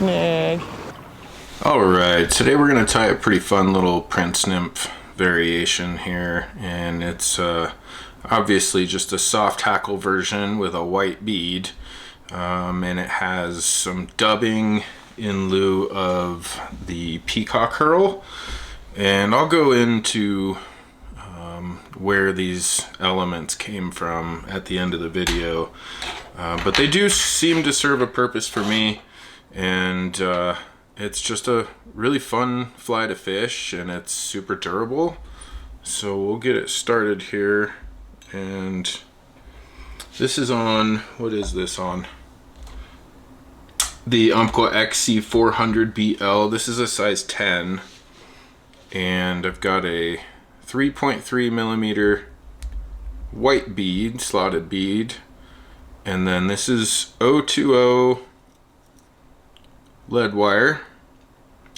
snag. Alright, today we're going to tie a pretty fun little Prince Nymph variation here, and it's obviously just a soft hackle version with a white bead, and it has some dubbing in lieu of the peacock herl, and I'll go into where these elements came from at the end of the video, but they do seem to serve a purpose for me, and it's just a really fun fly to fish, and it's super durable. So we'll get it started here, and this is on, what is this on? The Umpqua XC400 BL. This is a size 10, and I've got a 3.3 millimeter white bead, slotted bead, and then this is 020 lead wire,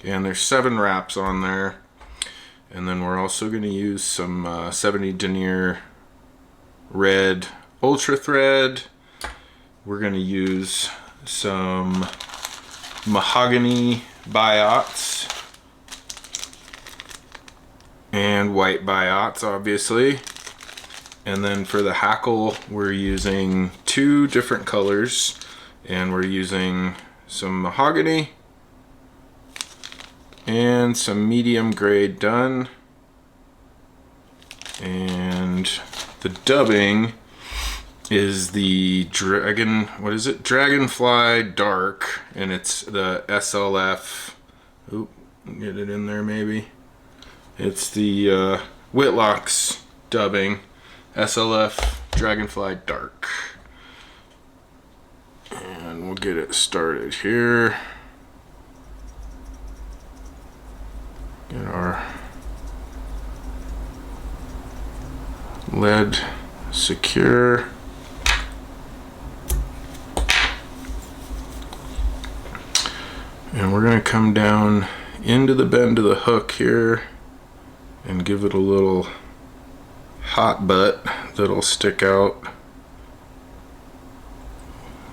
and there's 7 wraps on there, and then we're also going to use some 70 denier red ultra thread. We're going to use some mahogany biots and white biots, obviously. And then for the hackle, we're using 2 different colors, and we're using some mahogany and some medium grade dun, and the dubbing is the dragonfly dark, and it's the SLF. Oop, get it in there maybe. It's the Whitlock's dubbing, SLF dragonfly dark. And we'll get it started here. Get our lead secure. And we're going to come down into the bend of the hook here and give it a little hot butt that'll stick out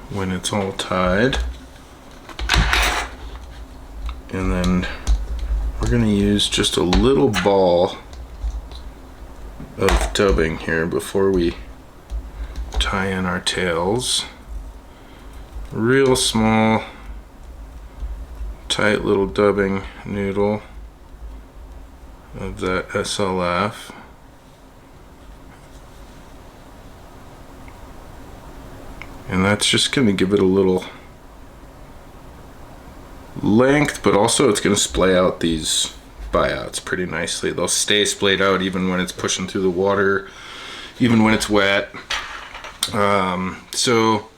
when it's all tied. And then we're going to use just a little ball of dubbing here before we tie in our tails. Real small, tight little dubbing noodle of that SLF. And that's just going to give it a little length, but also it's going to splay out these buyouts pretty nicely. They'll stay splayed out even when it's pushing through the water, even when it's wet. So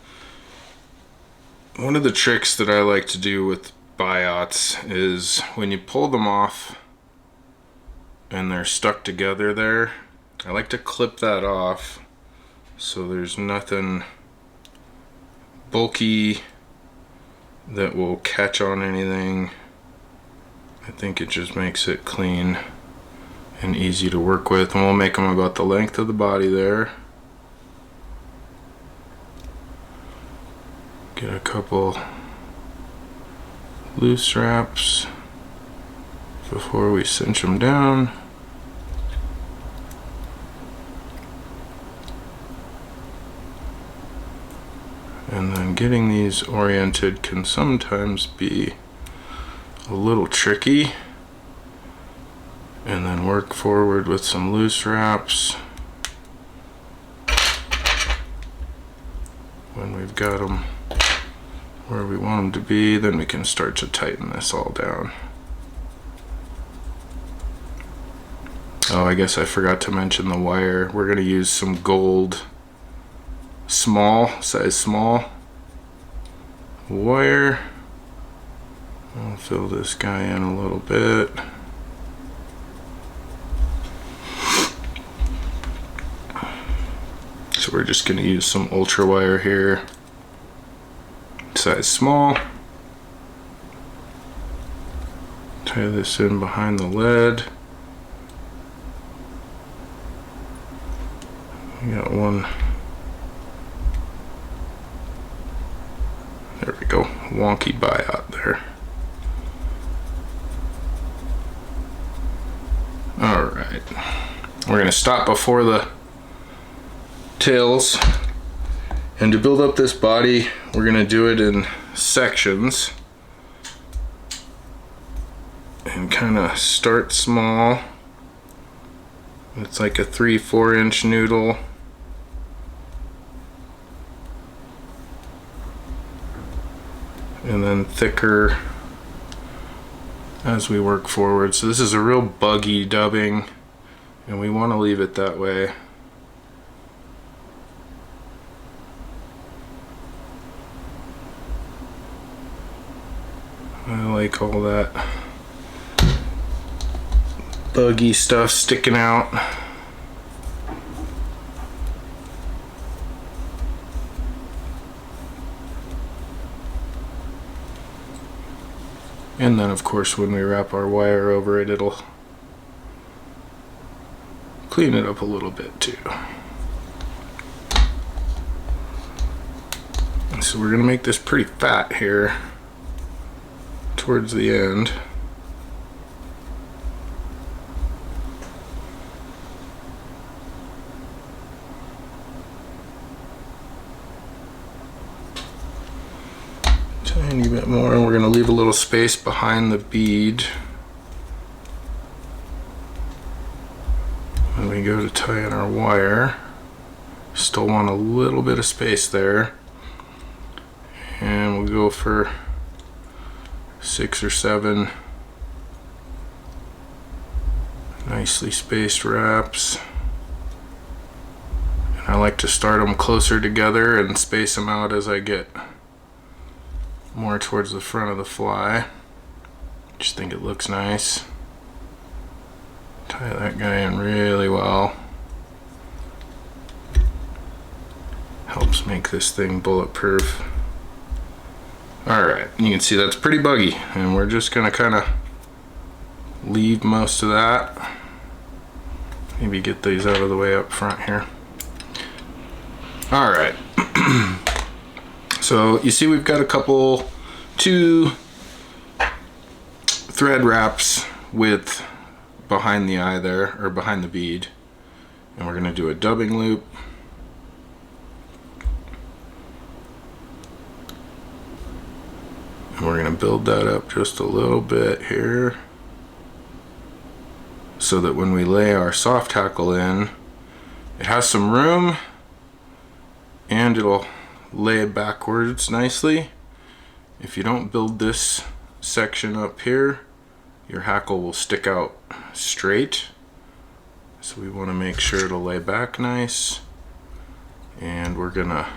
one of the tricks that I like to do with buyouts is when you pull them off and they're stuck together there, I like to clip that off so there's nothing bulky that will catch on anything. I think it just makes it clean and easy to work with, and we'll make them about the length of the body there. Get a couple loose wraps before we cinch them down. And then getting these oriented can sometimes be a little tricky. And then work forward with some loose wraps. When we've got them where we want them to be, then we can start to tighten this all down. Oh, I guess I forgot to mention the wire. We're going to use some gold size small wire. I'll fill this guy in a little bit. So we're just going to use some ultra wire here, size small. Tie this in behind the lead. We got one. There we go. wonky biot there. Alright, we're going to stop before the tails, and to build up this body we're going to do it in sections and kind of start small. It's like a 3-4 inch noodle, and then thicker as we work forward. So this is a real buggy dubbing, and we want to leave it that way. I like all that buggy stuff sticking out. And then of course when we wrap our wire over it, it'll clean it up a little bit too. So we're gonna make this pretty fat here towards the end. Tiny bit more, and we're going to leave a little space behind the bead when we go to tie in our wire. Still want a little bit of space there, and we'll go for 6 or 7 nicely spaced wraps. And I like to start them closer together and space them out as I get more towards the front of the fly. Just think it looks nice. Tie that guy in really well. Helps make this thing bulletproof. Alright, you can see that's pretty buggy, and we're just gonna kind of leave most of that. Maybe get these out of the way up front here. Alright. So you see we've got two thread wraps with behind the eye there, or behind the bead, and we're going to do a dubbing loop. And we're going to build that up just a little bit here so that when we lay our soft hackle in, it has some room and it'll lay it backwards nicely. If you don't build this section up here, your hackle will stick out straight. So we want to make sure it'll lay back nice. And we're gonna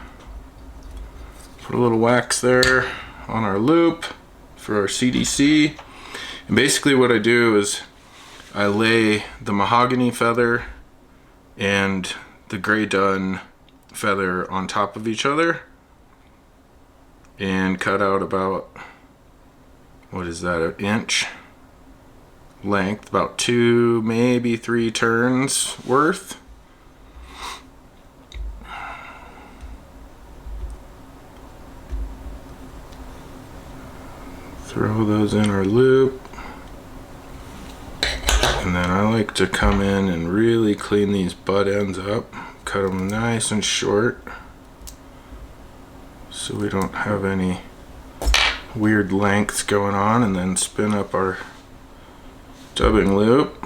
put a little wax there on our loop for our CDC. And basically what I do is I lay the mahogany feather and the gray dun feather on top of each other and cut out about, what is that, an inch length, about 2 maybe 3 turns worth. Throw those in our loop, and then I like to come in and really clean these butt ends up. Cut them nice and short so we don't have any weird lengths going on, and then spin up our dubbing loop.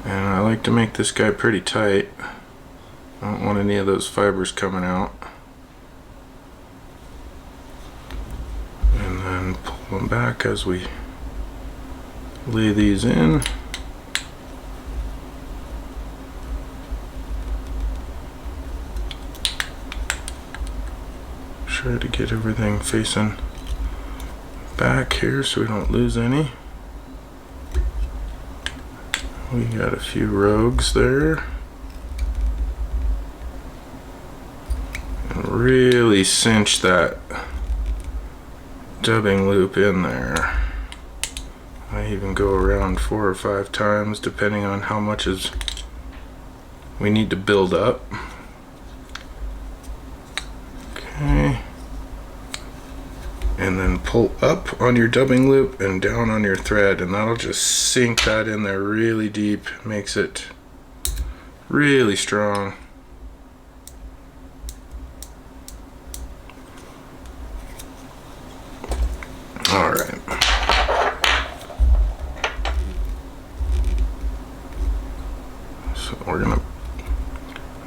And I like to make this guy pretty tight. I don't want any of those fibers coming out. And then pull them back as we lay these in. Try to get everything facing back here so we don't lose any. We got a few rogues there. And really cinch that dubbing loop in there. I even go around 4 or 5 times depending on how much we need to build up. Okay. And then pull up on your dubbing loop and down on your thread, and that'll just sink that in there really deep, makes it really strong. All right. So we're gonna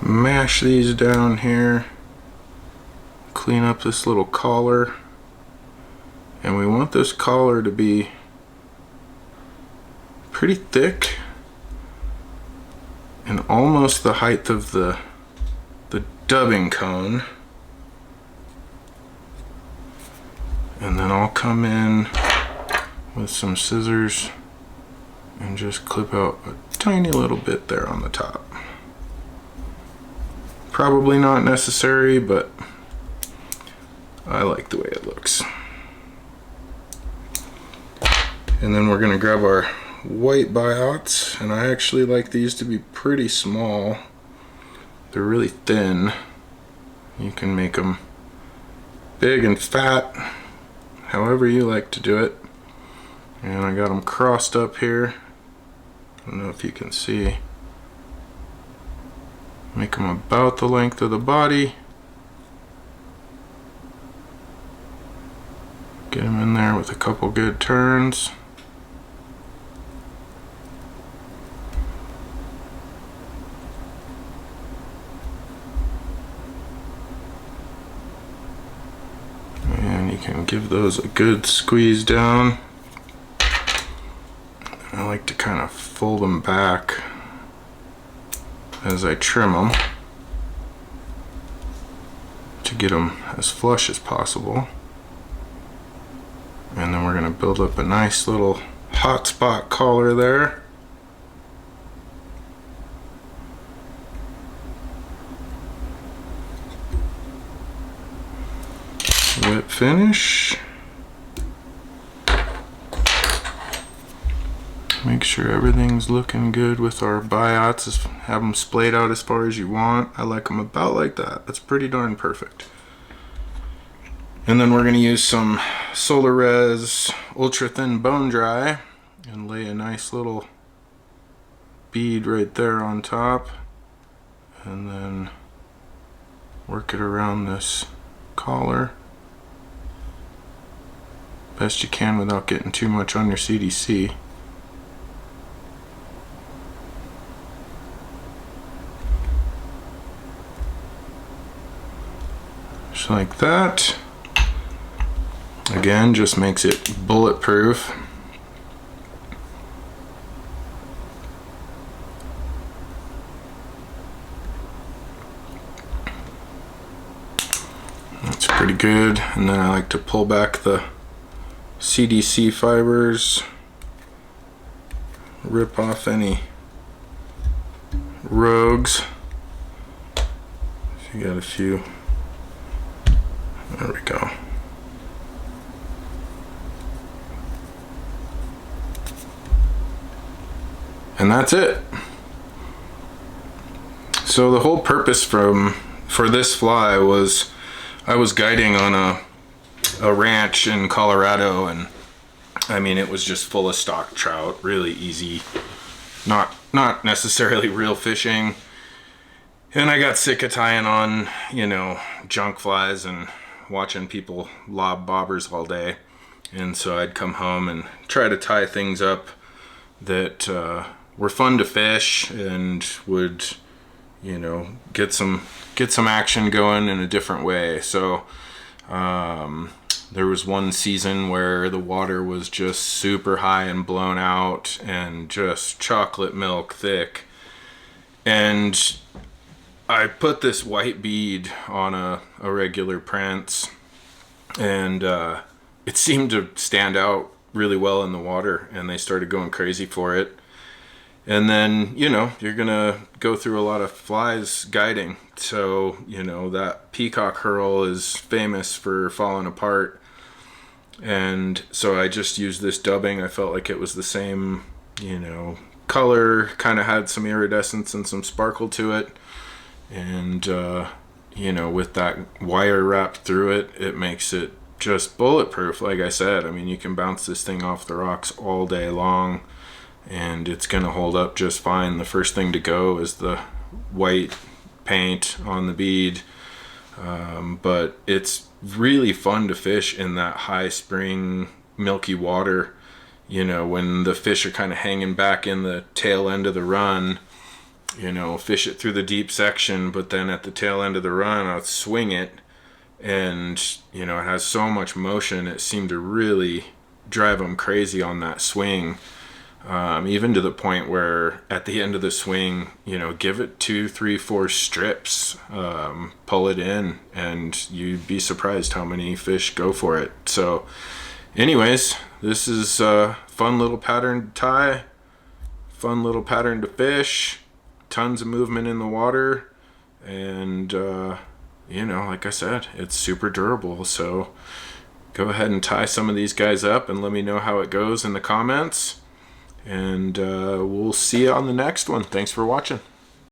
mash these down here, clean up this little collar, and we want this collar to be pretty thick and almost the height of the dubbing cone. And then I'll come in with some scissors and just clip out a tiny little bit there on the top. Probably not necessary, but I like the way it looks. And then we're gonna grab our white biots, and I actually like these to be pretty small. They're really thin. You can make them big and fat, however you like to do it. And I got them crossed up here. I don't know if you can see. Make them about the length of the body. Get them in there with a couple good turns. And you can give those a good squeeze down. I like to kind of fold them back as I trim them to get them as flush as possible. And then we're going to build up a nice little hot spot collar there. Whip finish. Make sure everything's looking good with our biots. Have them splayed out as far as you want. I like them about like that. That's pretty darn perfect. And then we're going to use some Solar Res Ultra Thin Bone Dry and lay a nice little bead right there on top. And then work it around this collar best you can without getting too much on your CDC. Just like that. Again, just makes it bulletproof. That's pretty good. And then I like to pull back the CDC fibers, rip off any rogues. If you got a few, there we go. And that's it. So the whole purpose for this fly was I was guiding on a ranch in Colorado, and I mean it was just full of stock trout, really easy, not necessarily real fishing. And I got sick of tying on, you know, junk flies and watching people lob bobbers all day. And so I'd come home and try to tie things up that were fun to fish and would, you know, get some action going in a different way. So there was one season where the water was just super high and blown out and just chocolate milk thick, and I put this white bead on a regular Prince, and it seemed to stand out really well in the water, and they started going crazy for it. And then, you know, you're gonna go through a lot of flies guiding, so you know that peacock herl is famous for falling apart. And so I just used this dubbing. I felt like it was the same, you know, color, kind of had some iridescence and some sparkle to it. And you know, with that wire wrapped through it, it makes it just bulletproof. Like I said, I mean, you can bounce this thing off the rocks all day long and it's gonna hold up just fine. The first thing to go is the white paint on the bead, but it's really fun to fish in that high spring milky water, you know, when the fish are kind of hanging back in the tail end of the run. You know, fish it through the deep section, but then at the tail end of the run I'll swing it, and you know, it has so much motion, it seemed to really drive them crazy on that swing. Even to the point where at the end of the swing, you know, give it 2, 3, 4 strips, pull it in, and you'd be surprised how many fish go for it. So anyways, this is a fun little pattern to tie, fun little pattern to fish, tons of movement in the water, and you know, like I said, it's super durable. So go ahead and tie some of these guys up and let me know how it goes in the comments. And we'll see you on the next one. Thanks for watching.